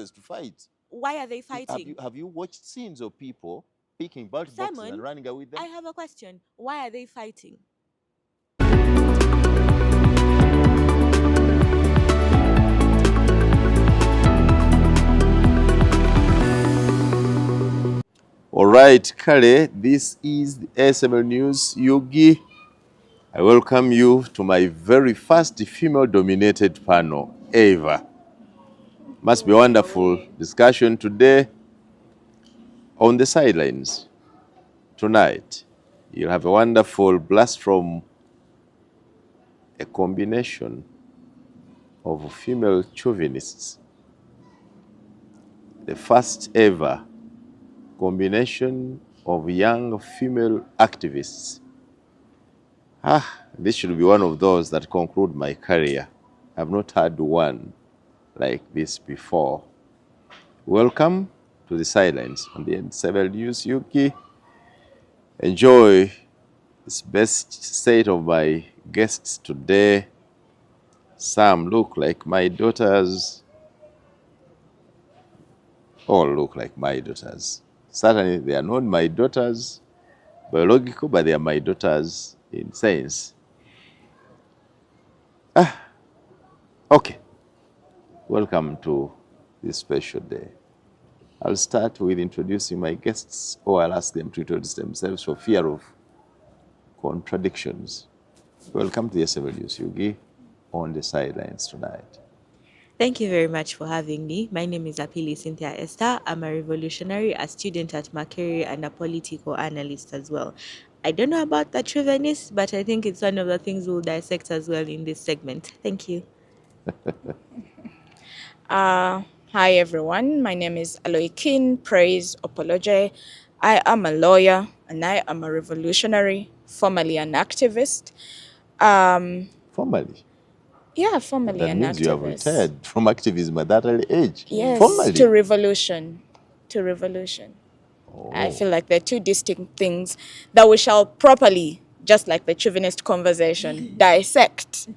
to fight. Why are they fighting? Have you watched scenes of people picking belt boxes and Simon, running away with them? I have a question. Why are they fighting? All right, Kale, this is the ASML News. Yugi, I welcome you to my very first female-dominated panel ever. Must be a wonderful discussion today on the sidelines. Tonight, you'll have a wonderful blast from a combination of female chauvinists. The first ever combination of young female activists. This should be one of those that conclude my career. I've not had one like this before. Welcome to the silence on the N7 News, Yuki. Enjoy this best set of my guests today. Some look like my daughters. All look like my daughters. Certainly, they are not my daughters biological, but they are my daughters in sense. Okay. Welcome to this special day. I'll start with introducing my guests, or I'll ask them to introduce themselves for fear of contradictions. Welcome to the SML News, Yugi, on the sidelines tonight. Thank you very much for having me. My name is Apili Cynthia Esther. I'm a revolutionary, a student at Makerere, and a political analyst as well. I don't know about the chauvinist, but I think it's one of the things we'll dissect as well in this segment. Thank you. Hi everyone, my name is Aloikin Praise Opoloje. I am a lawyer and I am a revolutionary, formerly an activist. Formally. Yeah, formerly That an means activist. you have retired from activism at that early age. Yes, Formally. to revolution. To revolution. Oh. I feel like they're two distinct things that we shall properly, just like the chauvinist conversation, dissect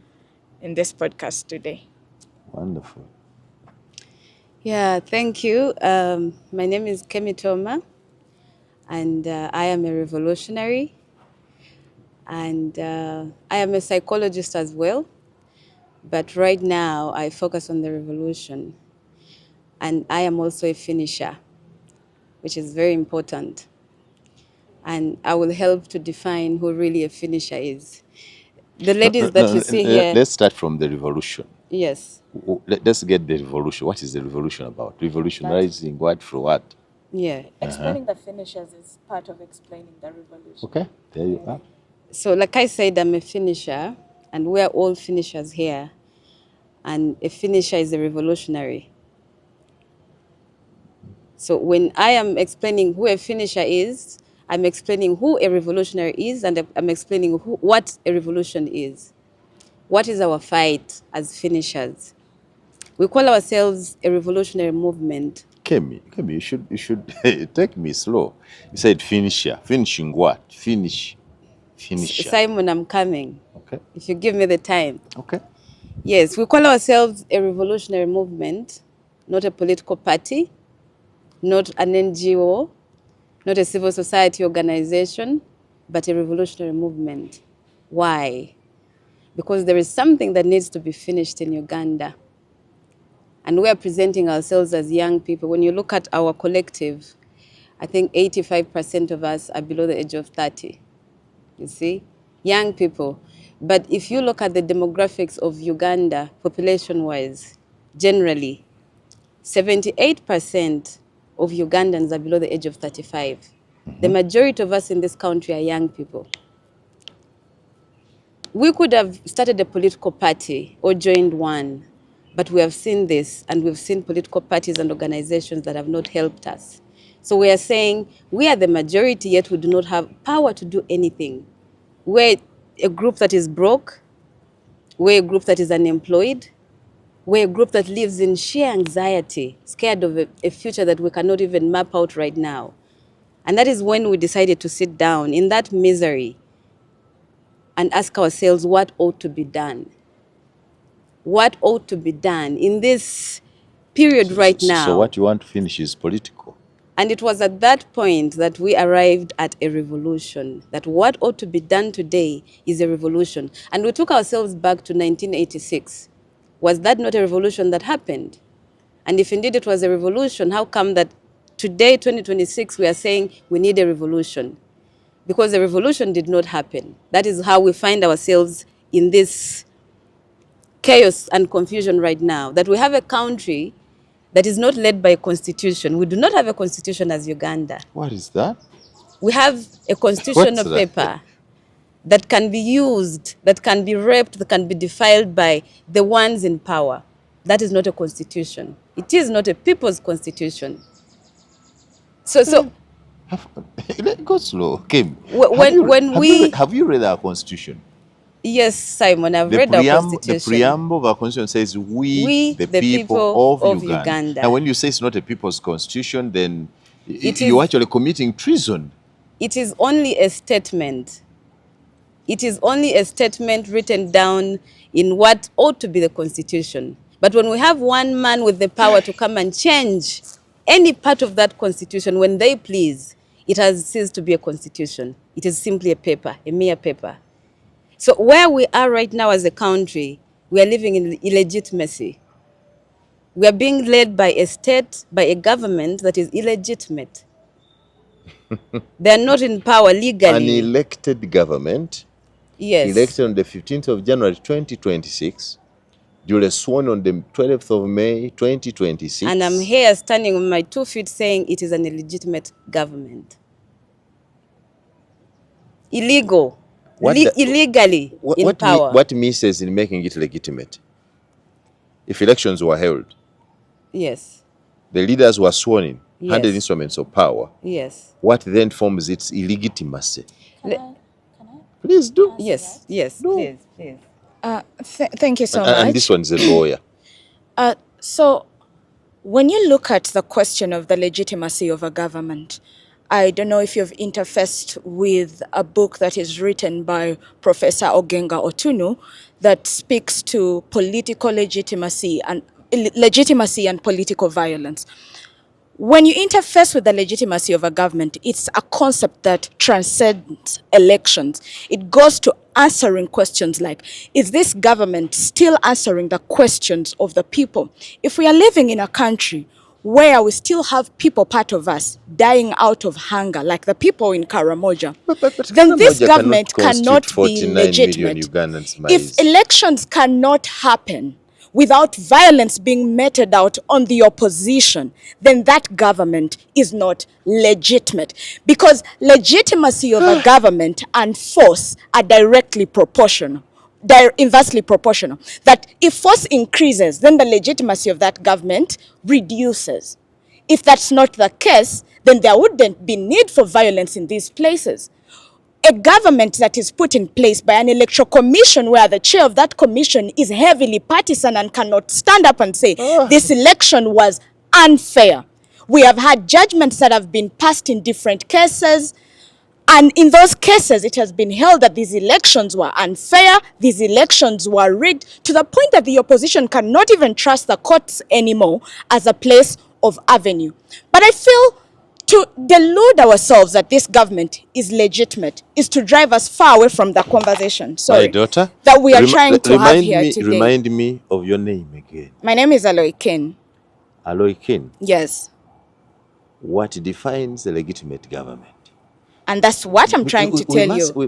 in this podcast today. Wonderful. Yeah, thank you. My name is Kemi Toma, and I am a revolutionary, and I am a psychologist as well. But right now, I focus on the revolution, and I am also a finisher, which is very important. And I will help to define who really a finisher is. The ladies that you see here. Let's start from the revolution. Yes. Let's get the revolution. What is the revolution about? Revolutionizing what for what? Yeah. Explaining the finishers is part of explaining the revolution. Okay, there you are. So like I said, I'm a finisher, and we're all finishers here. And a finisher is a revolutionary. So when I am explaining who a finisher is, I'm explaining who a revolutionary is, and I'm explaining what a revolution is. What is our fight as finishers? We call ourselves a revolutionary movement. Kemi, you should take me slow. You said finisher. Finishing what? Finisher. Simon, I'm coming. Okay. If you give me the time. Okay. Yes, we call ourselves a revolutionary movement, not a political party, not an NGO, not a civil society organization, but a revolutionary movement. Why? Because there is something that needs to be finished in Uganda. And we are presenting ourselves as young people. When you look at our collective, I think 85% of us are below the age of 30. You see? Young people. But if you look at the demographics of Uganda, population-wise, generally, 78% of Ugandans are below the age of 35. The majority of us in this country are young people. We could have started a political party or joined one, but we have seen this, and we've seen political parties and organizations that have not helped us. So we are saying we are the majority, yet we do not have power to do anything. We're a group that is broke. We're a group that is unemployed. We're a group that lives in sheer anxiety, scared of a future that we cannot even map out right now. And that is when we decided to sit down in that misery and ask ourselves what ought to be done. What ought to be done in this period right now. So what you want to finish is political. And it was at that point that we arrived at a revolution, that what ought to be done today is a revolution. And we took ourselves back to 1986. Was that not a revolution that happened? And if indeed it was a revolution, how come that today, 2026, we are saying we need a revolution? Because the revolution did not happen. That is how we find ourselves in this chaos and confusion right now, that we have a country that is not led by a constitution. We do not have a constitution as Uganda. What is that? We have a constitution of paper that can be used, that can be raped, that can be defiled by the ones in power. That is not a constitution. It is not a people's constitution. So Go slow. Kim, have you read our constitution? Yes, Simon, I've read our constitution. The preamble of our constitution says, we the people of Uganda. And when you say it's not a people's constitution, then you're actually committing treason. It is only a statement. It is only a statement written down in what ought to be the constitution. But when we have one man with the power to come and change any part of that constitution when they please, it has ceased to be a constitution. It is simply a paper, a mere paper. So where we are right now as a country, we are living in illegitimacy. We are being led by a state, by a government that is illegitimate. They are not in power legally. An elected government, yes, elected on the 15th of January 2026, duly sworn on the 12th of May 2026. And I'm here standing on my 2 feet saying it is an illegitimate government. Illegal. Illegally in power. What misses in making it legitimate? If elections were held, yes, the leaders were sworn in, yes, handed instruments of power, yes, what then forms its illegitimacy? Can I? Please do. Yes, yes, no. please. Thank you so much. And this one's a lawyer. So when you look at the question of the legitimacy of a government, I don't know if you've interfaced with a book that is written by Professor Ogenga Otunu that speaks to political legitimacy and political violence. When you interface with the legitimacy of a government, it's a concept that transcends elections. It goes to answering questions like, is this government still answering the questions of the people? If we are living in a country where we still have people, part of us, dying out of hunger, like the people in Karamoja, then this government cannot be legitimate. If elections cannot happen without violence being meted out on the opposition, then that government is not legitimate. Because legitimacy of a government and force are directly proportional. They're inversely proportional. That if force increases, then the legitimacy of that government reduces. If that's not the case, then there wouldn't be need for violence in these places. A government that is put in place by an electoral commission where the chair of that commission is heavily partisan and cannot stand up and say, this election was unfair. We have had judgments that have been passed in different cases, and in those cases, it has been held that these elections were unfair, these elections were rigged, to the point that the opposition cannot even trust the courts anymore as a place of avenue. But I feel to delude ourselves that this government is legitimate is to drive us far away from the conversation. Sorry, my daughter, that we are trying to have here today. Remind me of your name again. My name is Aloy Kin. Aloy Kin. Yes. What defines a legitimate government? And that's what I'm trying to tell you. We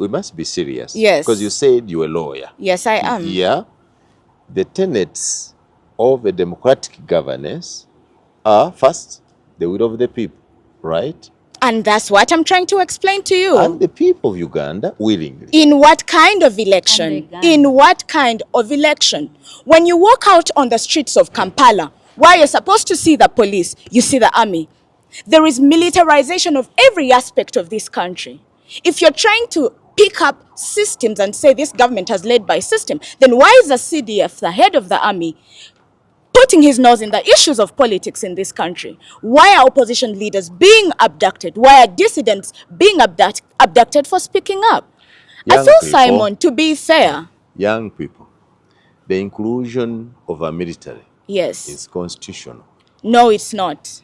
must be serious. Yes. Because you said you're a lawyer. Yes, I am. Yeah. The tenets of a democratic governance are, first, the will of the people, right? And that's what I'm trying to explain to you. And the people of Uganda willingly. In what kind of election? In what kind of election? When you walk out on the streets of Kampala, where you're supposed to see the police, you see the army. There is militarization of every aspect of this country. If you're trying to pick up systems and say this government has led by system, then why is the CDF, the head of the army, putting his nose in the issues of politics in this country? Why are opposition leaders being abducted? Why are dissidents being abducted for speaking up? I feel, Simon, to be fair. Young people, the inclusion of a military Yes. is constitutional. No, it's not.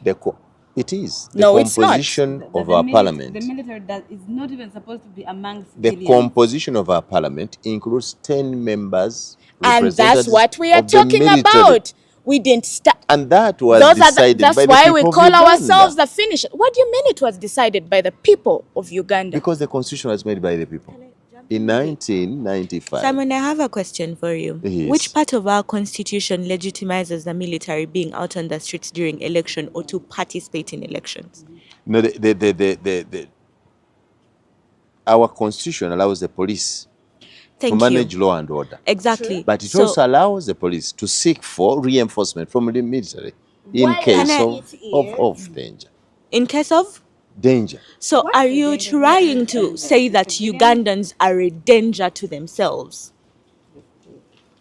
It is. The No, it's not. composition of our parliament. The military is not even supposed to be among The civilians. composition of our parliament includes 10 members, And that's representatives what we are of the talking military. about. We didn't start. And that was decided That's by the why people we of call Uganda. ourselves the finishers. What do you mean it was decided by the people of Uganda? Because the constitution was made by the people. In 1995. Simon, I have a question for you. Yes. Which part of our constitution legitimizes the military being out on the streets during election or to participate in elections? No, our constitution allows the police Thank to manage you. law and order. Exactly. But it also allows the police to seek for reinforcement from the military in case of danger. In case of? Danger. So are you trying to say that Ugandans are a danger to themselves?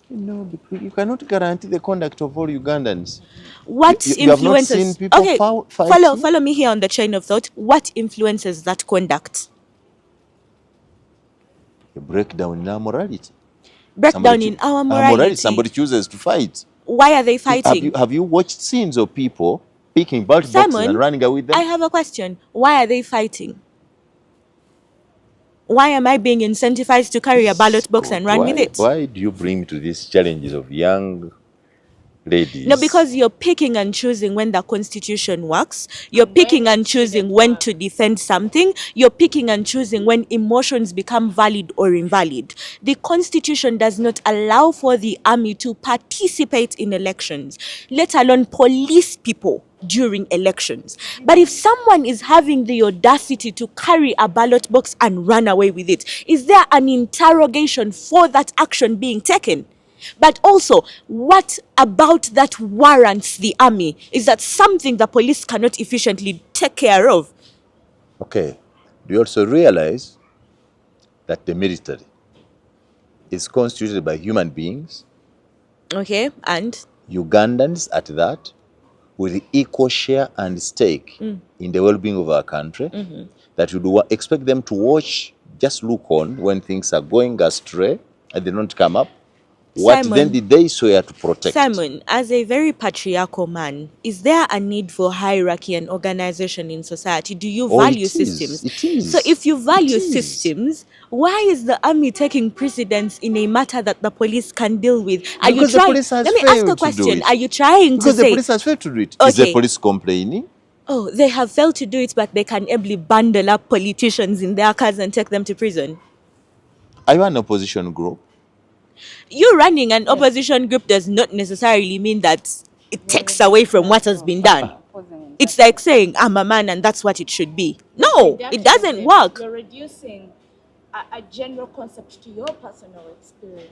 No, because you cannot guarantee the conduct of all Ugandans. What you have not seen influences? people Okay, fighting? follow me here on the chain of thought. What influences that conduct? A breakdown in our morality. Breakdown in our morality. Somebody chooses to fight. Why are they fighting? Have you watched scenes of people picking ballot boxes and running away with them? I have a question. Why are they fighting? Why am I being incentivized to carry a ballot box and run with it? Why do you bring me to these challenges of young ladies? No, because you're picking and choosing when the constitution works. You're picking and choosing when to defend something. You're picking and choosing when emotions become valid or invalid. The constitution does not allow for the army to participate in elections, let alone police people during elections. But if someone is having the audacity to carry a ballot box and run away with it, is there an interrogation for that action being taken? But also, what about that warrants the army? Is that something the police cannot efficiently take care of? Okay. Do you also realize that the military is constituted by human beings, Okay, and? Ugandans at that, with equal share and stake in the well-being of our country, that you do expect them to just look on when things are going astray and they don't come up? What Simon, then did they swear to protect? Simon, as a very patriarchal man, is there a need for hierarchy and organization in society? Do you value systems? It is. So if you value systems, why is the army taking precedence in a matter that the police can deal with? Are you Because the trying? police has Let me ask failed a to do question. it. Are you trying Because to the say? police has failed to do it. Is the Okay. police complaining? Oh, they have failed to do it, but they can ably bundle up politicians in their cars and take them to prison. Are you an opposition group? You running an opposition group does not necessarily mean that it takes away from what has been done. It's like saying, I'm a man and that's what it should be. No, it doesn't work. You're reducing a general concept to your personal experience.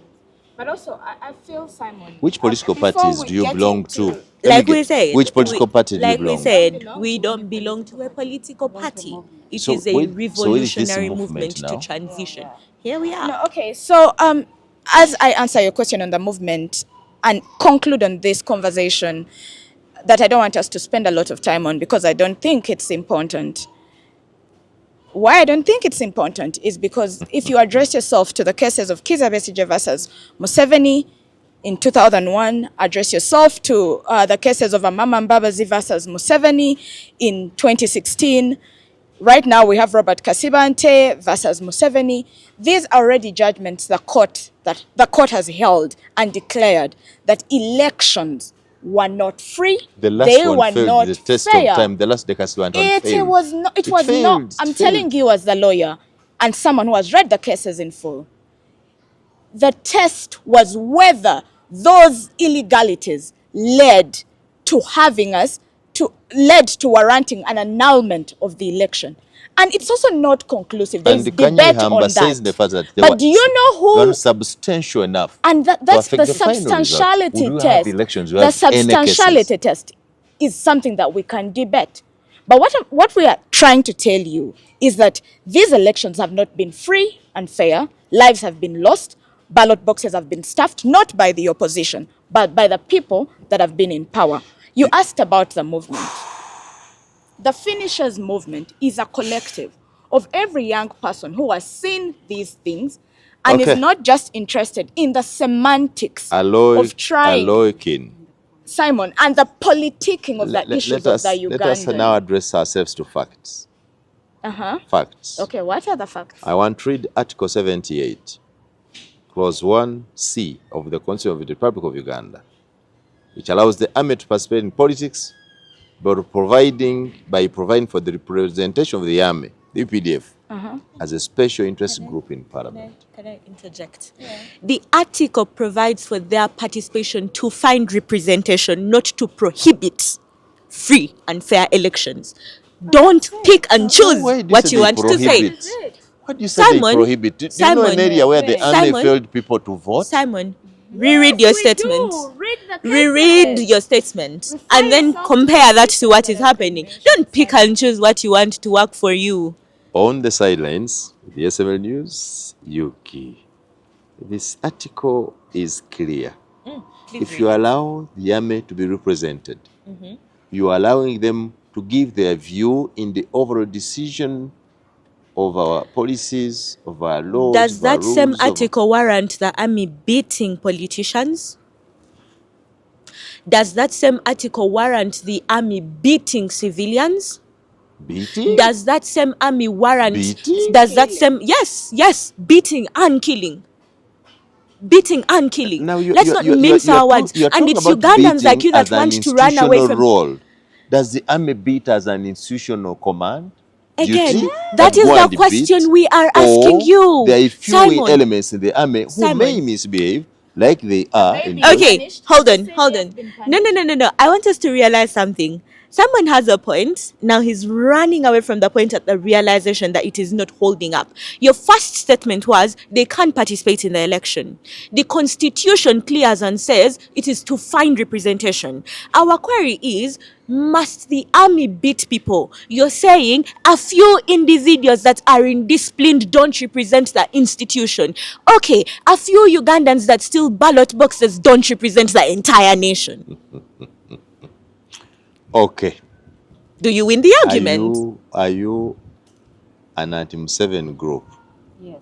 But also, I feel, Simon... Which political parties do you belong to? Like we said, which political party do you like belong we said, we don't belong to a political party. It So is a where- so where is this revolutionary movement movement now? to transition. Here we are. No, okay. So, as I answer your question on the movement and conclude on this conversation that I don't want us to spend a lot of time on because I don't think it's important. Why I don't think it's important is because if you address yourself to the cases of Kizza Besigye versus Museveni in 2001, address yourself to the cases of Amama Mbabazi versus Museveni in 2016. Right now we have Robert Kasibante versus Museveni. These are already judgments the court has held and declared that elections were not free. The last they one were failed not the test fair. of time. The last Kasibante one It failed. was not. It was failed. not. It I'm failed. telling you as the lawyer and someone who has read the cases in full. The test was whether those illegalities led to warranting an annulment of the election. And it's also not conclusive. There's And debate Kanye on Hamba says the that. fact that they But were do you know who? not substantial enough. And that's to the affect the final result. substantiality Would you have test. elections? You The have any substantiality cases? test is something that we can debate. But what we are trying to tell you is that these elections have not been free and fair. Lives have been lost. Ballot boxes have been stuffed, not by the opposition, but by the people that have been in power. You asked about the movement. The finishers movement is a collective of every young person who has seen these things and Okay. is not just interested in the semantics of trying. Aloy King. Simon, and the politicking of the issues of the Ugandan. Let us now address ourselves to facts. Facts. Okay, what are the facts? I want to read Article 78, Clause 1C of the Constitution of the Republic of Uganda, which allows the army to participate in politics by providing for the representation of the army, the UPDF, as a special interest group in Parliament. Can I interject? Yeah. The article provides for their participation to find representation, not to prohibit free and fair elections. Don't pick and choose what you want to say. What do you say they prohibit? Do you know an area where the army failed people to vote? Simon, reread your statement. Reread your statement and then compare that to what is happening. Don't pick and choose what you want to work for you. On the sidelines, the SML News, Yuki. This article is clear. If you allow the army to be represented, you are allowing them to give their view in the overall decision of our policies, of our laws. Does that same article warrant the army beating politicians? Does that same article warrant the army beating civilians? Beating? Does that same army warrant? Beating? Does that same yes, beating and killing? Beating and killing. Now Let's not mince our words. And it's Ugandans like you that want to run away from. Role. Does the army beat as an institutional command? Again, that is the question we are asking you. There are few elements in the army who may misbehave like they are. Okay, hold on. No. I want us to realize something. Someone has a point. Now he's running away from the point at the realization that it is not holding up. Your first statement was they can't participate in the election. The constitution clears and says it is to find representation. Our query is, must the army beat people? You're saying a few individuals that are indisciplined don't represent the institution. Okay, a few Ugandans that steal ballot boxes don't represent the entire nation. Okay. Do you win the argument? Are you an anti-Museveni group? Yes.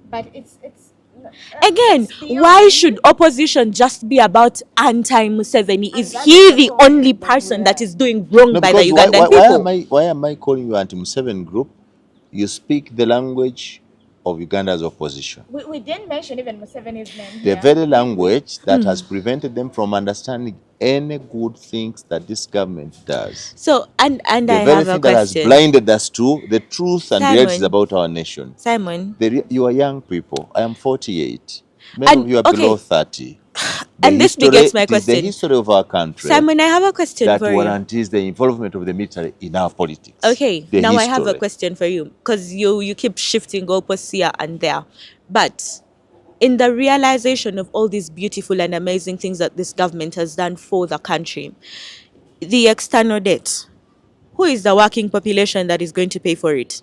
But it's again, why should opposition just be about anti-Museveni? Is he the only person that is doing wrong by the Ugandan people? Why am I calling you anti-Museveni group? You speak the language of Uganda's opposition. We didn't mention even Museveni's name. The very language that has prevented them from understanding any good things that this government does. So, and I have a question. The very thing that has blinded us to the truth and realities about our nation. Simon. You are young people. I am 48. Many of you are below 30. And this begets my question. The history of our country. Simon, I have a question for you. That warrants the involvement of the military in our politics. Okay, now I have a question for you. Because you keep shifting goalposts here and there. But in the realization of all these beautiful and amazing things that this government has done for the country, the external debt, who is the working population that is going to pay for it?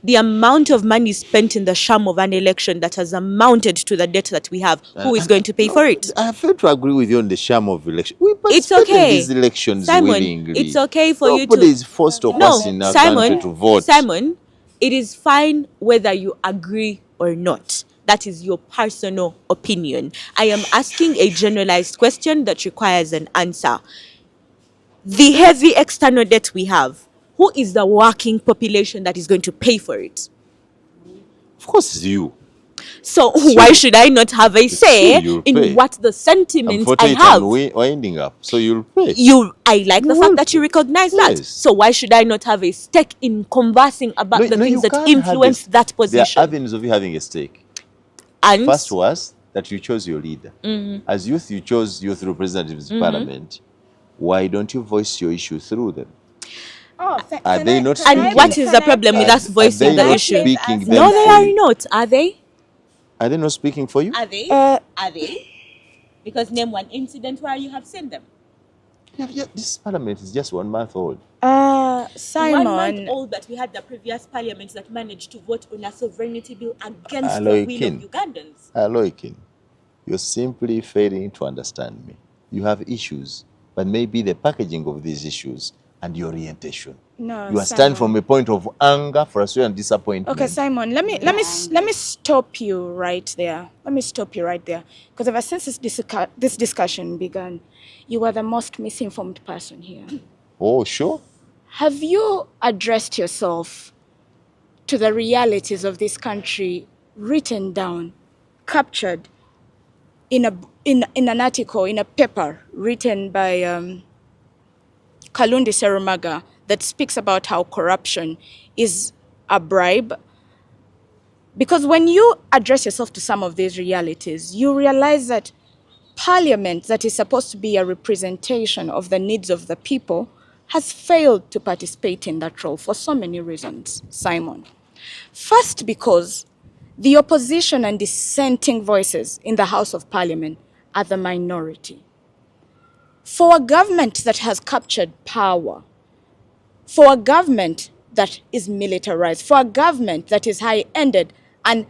The amount of money spent in the sham of an election that has amounted to the debt that we have, who is going to pay for it? I fail to agree with you on the sham of election. We it's okay. In these elections Simon, willingly. It's okay for you to... Nobody is forced or forced in our country to vote. Simon, it is fine whether you agree or not. That is your personal opinion. I am asking a generalized question that requires an answer. The heavy external debt we have, who is the working population that is going to pay for it? Of course, it's you. So why should I not have a say in what the sentiments I have? Winding up, so you'll pay. I like the fact that you recognize that. So why should I not have a stake in conversing about the things that influence that position? There are avenues of you having a stake. And first was that you chose your leader. As youth, you chose youth representatives in parliament. Why don't you voice your issue through them? Are they not speaking? And what is the problem with us voicing the issue? No, they are not. Are they? Are they not speaking for you? Are they? Are they? Because name one incident where you have seen them. Yeah, this parliament is just 1 month old. Simon. 1 month old, but we had the previous parliament that managed to vote on a sovereignty bill against the will of Ugandans. Aloikin, you're simply failing to understand me. You have issues, but maybe the packaging of these issues and your orientation. No, You are standing Simon. from a point of anger, frustration, and disappointment. Okay, Simon, let me stop you right there. Let me stop you right there. Because ever since this discussion began, you are the most misinformed person here. Oh, sure. Have you addressed yourself to the realities of this country written down, captured in an article, in a paper written by Kalundi Serumaga that speaks about how corruption is a bribe? Because when you address yourself to some of these realities, you realize that Parliament, that is supposed to be a representation of the needs of the people, has failed to participate in that role for so many reasons, Simon. First, because the opposition and dissenting voices in the House of Parliament are the minority. For a government that has captured power, for a government that is militarized, for a government that is high-ended, and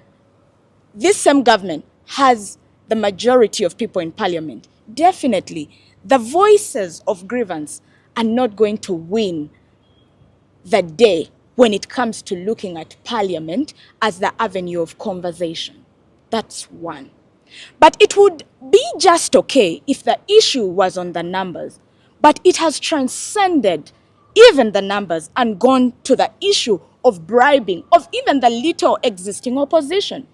this same government has the majority of people in parliament, definitely the voices of grievance are not going to win the day when it comes to looking at parliament as the avenue of conversation. That's one. But it would be just okay if the issue was on the numbers, but it has transcended even the numbers and gone to the issue of bribing of even the little existing opposition.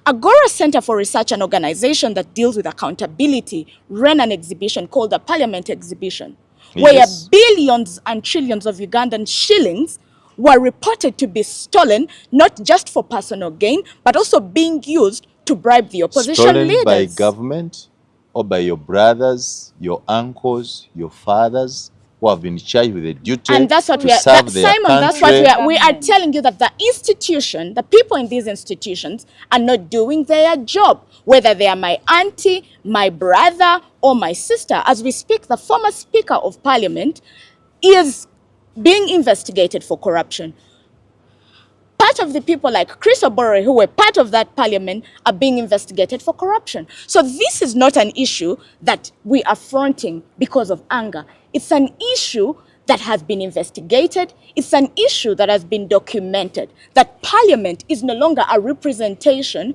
Agora Center for Research, an organization that deals with accountability, ran an exhibition called the Parliament Exhibition, where Yes. billions and trillions of Ugandan shillings were reported to be stolen, not just for personal gain, but also being used to bribe the opposition Stolen leaders. by government or by your brothers, your uncles, your fathers, who have been charged with a duty And that's what to we are, serve their Simon, that's country. what we are telling you, that the institution, the people in these institutions are not doing their job. Whether they are my auntie, my brother, or my sister. As we speak, the former Speaker of Parliament is being investigated for corruption. Part of the people like Chris Obore, who were part of that parliament, are being investigated for corruption. So this is not an issue that we are fronting because of anger. It's an issue that has been investigated. It's an issue that has been documented, that parliament is no longer a representation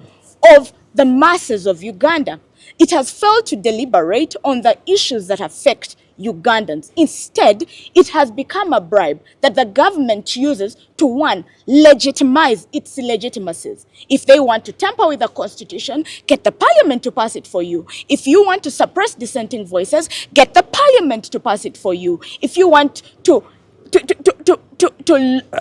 of the masses of Uganda. It has failed to deliberate on the issues that affect Ugandans. Instead, it has become a bribe that the government uses to, one, legitimize its legitimacies. If they want to tamper with the constitution, get the parliament to pass it for you. If you want to suppress dissenting voices, get the parliament to pass it for you. If you want to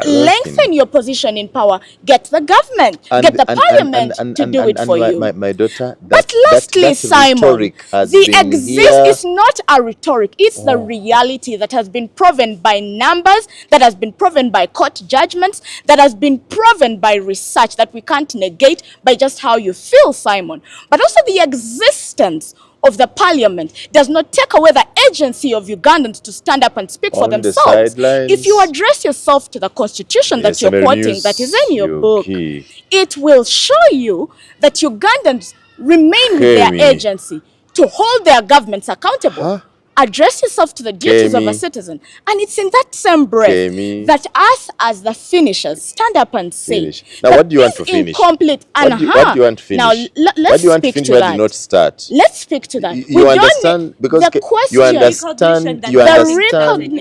lengthen your position in power, get the government, get the parliament to do it for you. My daughter, But lastly, Simon, is not a rhetoric. It's the reality that has been proven by numbers, that has been proven by court judgments, that has been proven by research that we can't negate by just how you feel, Simon. But also the existence of the parliament does not take away the agency of Ugandans to stand up and speak for themselves. If you address yourself to the constitution that you're quoting, that is in your book, it will show you that Ugandans remain with their agency to hold their governments accountable. Address yourself to the duties of a citizen. And it's in that same breath that us as the finishers stand up and say, now what do you want to finish? Incomplete. What do you want to finish? Now let's speak to that. Not start? Let's speak to that. You understand? Because the question, you understand.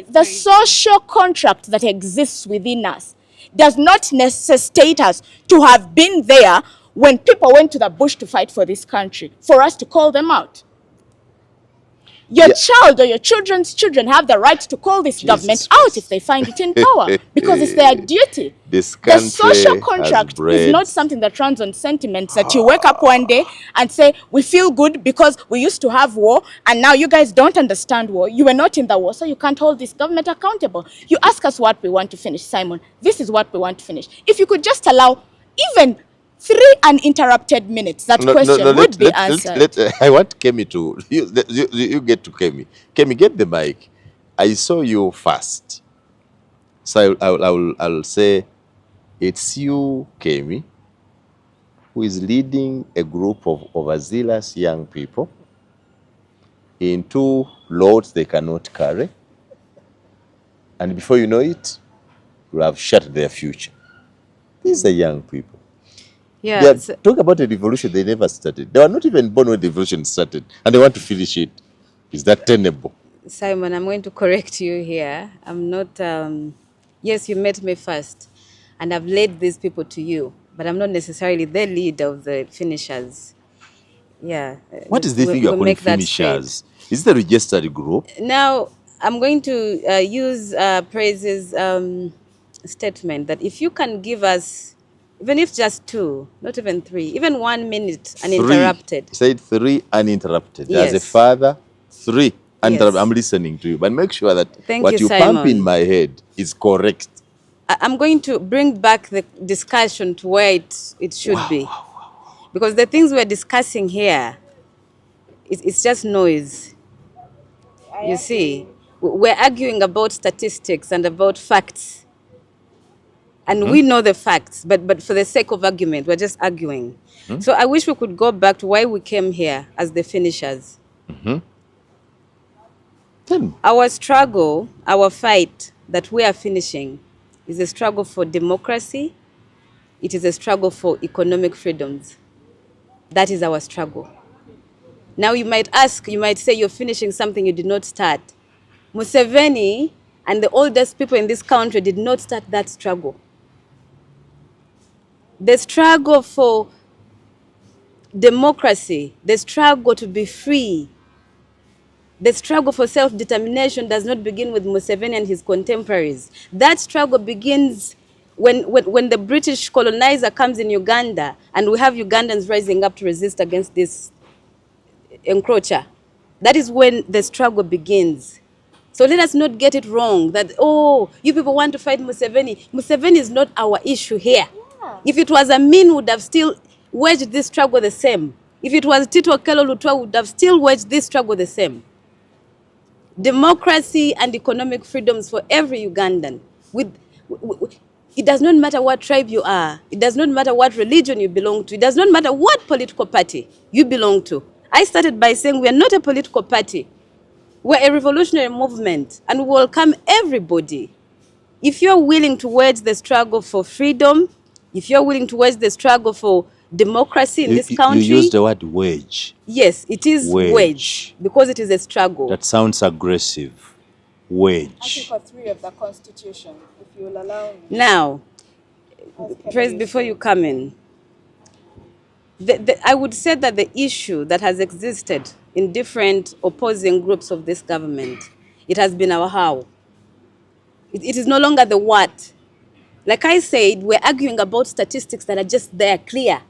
The social contract that exists within us does not necessitate us to have been there when people went to the bush to fight for this country, for us to call them out. Your child or your children's children have the right to call this government out if they find it in power, because it's their duty. The social contract is not something that runs on sentiments that you wake up one day and say, we feel good because we used to have war and now you guys don't understand war. You were not in the war, so you can't hold this government accountable. You ask us what we want to finish, Simon. This is what we want to finish. If you could just allow even 3 uninterrupted minutes, that question would be answered. I want Kemi to, you get to Kemi. Kemi, get the mic. I saw you first. So I'll say, it's you, Kemi, who is leading a group of overzealous young people into loads they cannot carry. And before you know it, you have shut their future. These are young people. Yeah. They are talk about a revolution they never started. They were not even born when the revolution started, and they want to finish it. Is that tenable? Simon, I'm going to correct you here. I'm not, yes, you met me first, and I've led these people to you, but I'm not necessarily the lead of the finishers. Yeah. What is the thing you are calling make that straight. finishers? Is it a registered group? Now, I'm going to use Praise's statement that if you can give us, even if just 2, not even 3, even 1 minute uninterrupted. 3. You said 3 uninterrupted. As a Yes. father, 3 uninterrupted. Yes. I'm listening to you, but make sure that Thank what you, you pump in Simon. my head is correct. I'm going to bring back the discussion to where it should be. Because the things we're discussing here, it's just noise. You see, we're arguing about statistics and about facts. And we know the facts, but for the sake of argument, we're just arguing. So I wish we could go back to why we came here as the finishers. Our struggle, our fight that we are finishing is a struggle for democracy. It is a struggle for economic freedoms. That is our struggle. Now you might ask, you might say you're finishing something you did not start. Museveni and the oldest people in this country did not start that struggle. The struggle for democracy, the struggle to be free, the struggle for self-determination does not begin with Museveni and his contemporaries. That struggle begins when the British colonizer comes in Uganda and we have Ugandans rising up to resist against this encroacher. That is when the struggle begins. So let us not get it wrong that, oh, you people want to fight Museveni. Museveni is not our issue here. Yeah. If it was Amin, would have still waged this struggle the same. If it was Tito Okello Lutwa, would have still waged this struggle the same. Democracy and economic freedoms for every Ugandan. It does not matter what tribe you are. It does not matter what religion you belong to. It does not matter what political party you belong to. I started by saying we are not a political party. We're a revolutionary movement, and we welcome everybody. If you're willing to wage the struggle for freedom, if you're willing to wage the struggle for democracy in this country. You used the word wage. Yes, it is wage because it is a struggle. That sounds aggressive. Wage. Article 3 of the Constitution, if you will allow me. Now, Praise, before you come in, I would say that the issue that has existed in different opposing groups of this government, it has been our how. It is no longer the what. Like I said, we're arguing about statistics that are just there, clear.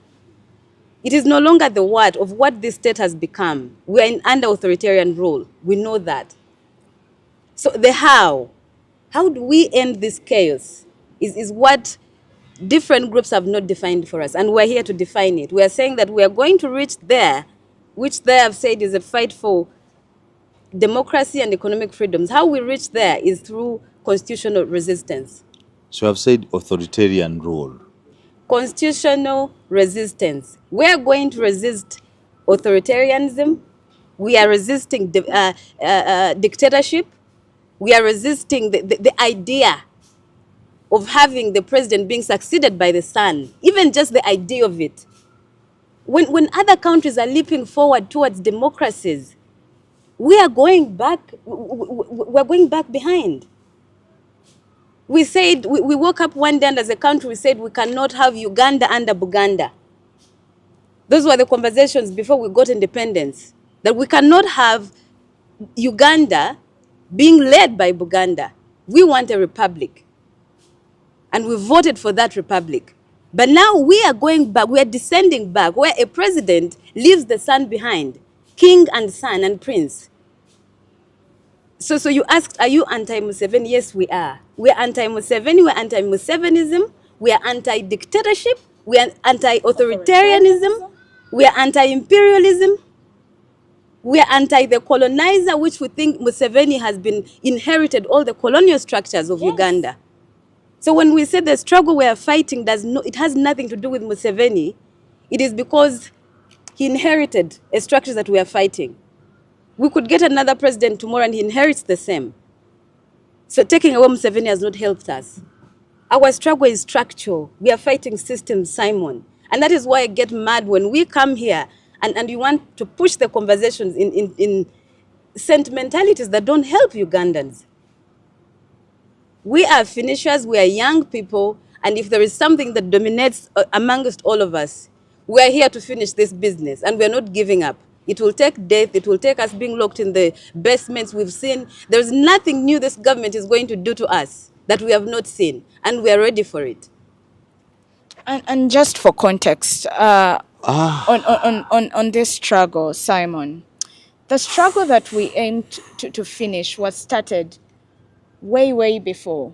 It is no longer the what of what this state has become. We're in under authoritarian rule. We know that. So the how do we end this chaos is what different groups have not defined for us, and we're here to define it. We are saying that we are going to reach there, which they have said is a fight for democracy and economic freedoms. How we reach there is through constitutional resistance. So I've said authoritarian rule. Constitutional resistance. We are going to resist authoritarianism. We are resisting dictatorship. We are resisting the idea of having the president being succeeded by the son, even just the idea of it. When other countries are leaping forward towards democracies, we are going back, we're going back behind. We said, we woke up one day and as a country we said we cannot have Uganda under Buganda. Those were the conversations before we got independence, that we cannot have Uganda being led by Buganda. We want a republic. And we voted for that republic. But now we are going back, we are descending back, where a president leaves the son behind, king and son and prince. So you asked, are you anti-Museveni? Yes, we are. We are anti-Museveni, we are anti-Musevenism, we are anti-dictatorship, we are anti-authoritarianism, we are anti-imperialism, we are anti-the colonizer, which we think Museveni has been inherited all the colonial structures of Uganda. So when we say the struggle we are fighting it has nothing to do with Museveni. It is because he inherited a structure that we are fighting. We could get another president tomorrow and he inherits the same. So taking away Museveni has not helped us. Our struggle is structural. We are fighting systems, Simon. And that is why I get mad when we come here and you want to push the conversations in sentimentalities that don't help Ugandans. We are finishers, we are young people, and if there is something that dominates amongst all of us, we are here to finish this business, and we are not giving up. It will take death, it will take us being locked in the basements we've seen. There is nothing new this government is going to do to us that we have not seen, and we are ready for it. And just for context, on this struggle, Simon, the struggle that we aimed to finish was started way before,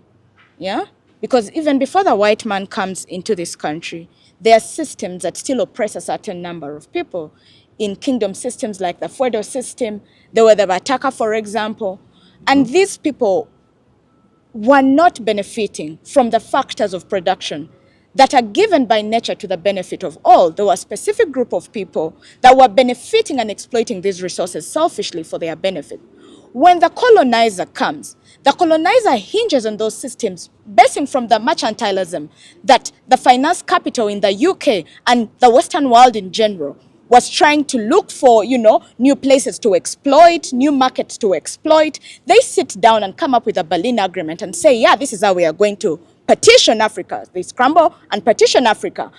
yeah? Because even before the white man comes into this country, there are systems that still oppress a certain number of people. In kingdom systems like the feudal system, there were the Bataka, for example, and these people were not benefiting from the factors of production that are given by nature to the benefit of all. There were a specific group of people that were benefiting and exploiting these resources selfishly for their benefit. When the colonizer comes, the colonizer hinges on those systems, basing from the mercantilism that the finance capital in the UK and the Western world in general was trying to look for, new places to exploit, new markets to exploit. They sit down and come up with a Berlin Agreement and say, yeah, this is how we are going to partition Africa. They scramble and partition Africa,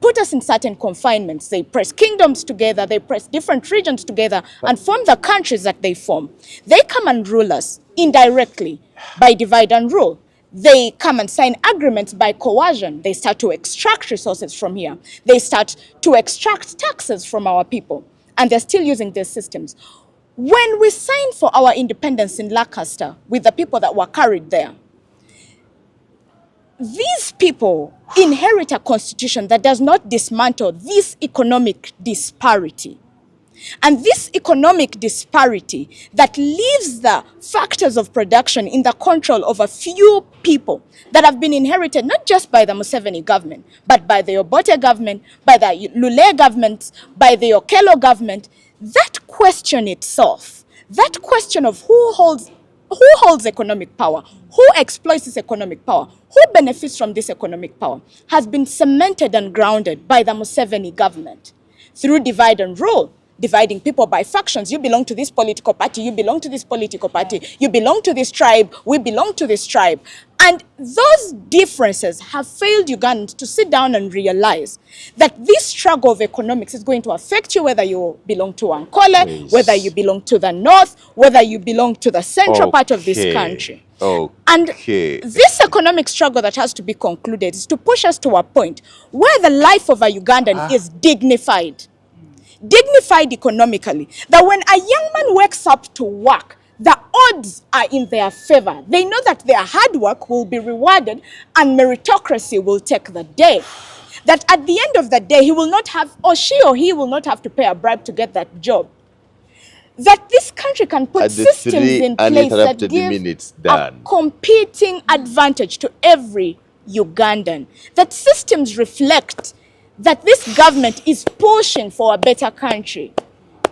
put us in certain confinements. They press kingdoms together, they press different regions together and form the countries that they form. They come and rule us indirectly by divide and rule. They come and sign agreements by coercion. They start to extract resources from here. They start to extract taxes from our people. And they're still using these systems. When we signed for our independence in Lancaster with the people that were carried there, these people inherit a constitution that does not dismantle this economic disparity. And this economic disparity that leaves the factors of production in the control of a few people that have been inherited not just by the Museveni government, but by the Obote government, by the Lule government, by the Okello government, that question itself, that question of who holds economic power, who exploits this economic power, who benefits from this economic power, has been cemented and grounded by the Museveni government through divide and rule, dividing people by factions. You belong to this political party, you belong to this political party, you belong to this tribe, we belong to this tribe. And those differences have failed Ugandans to sit down and realize that this struggle of economics is going to affect you whether you belong to Ankole, whether you belong to the north, whether you belong to the central part of this country. And this economic struggle that has to be concluded is to push us to a point where the life of a Ugandan is dignified. Dignified economically, that when a young man wakes up to work, the odds are in their favor. They know that their hard work will be rewarded and meritocracy will take the day. That at the end of the day, he will not have, or she or he will not have to pay a bribe to get that job. That this country can put systems in place that give a competing advantage to every Ugandan. That systems reflect that this government is pushing for a better country.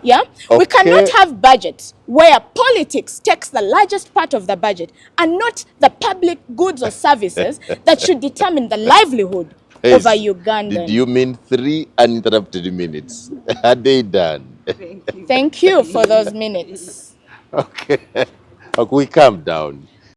Yeah? Okay. We cannot have budgets where politics takes the largest part of the budget and not the public goods or services that should determine the livelihood of a Ugandan. Did you mean 3 uninterrupted minutes? Are they done? Thank you for those minutes. Okay. Okay, we calm down.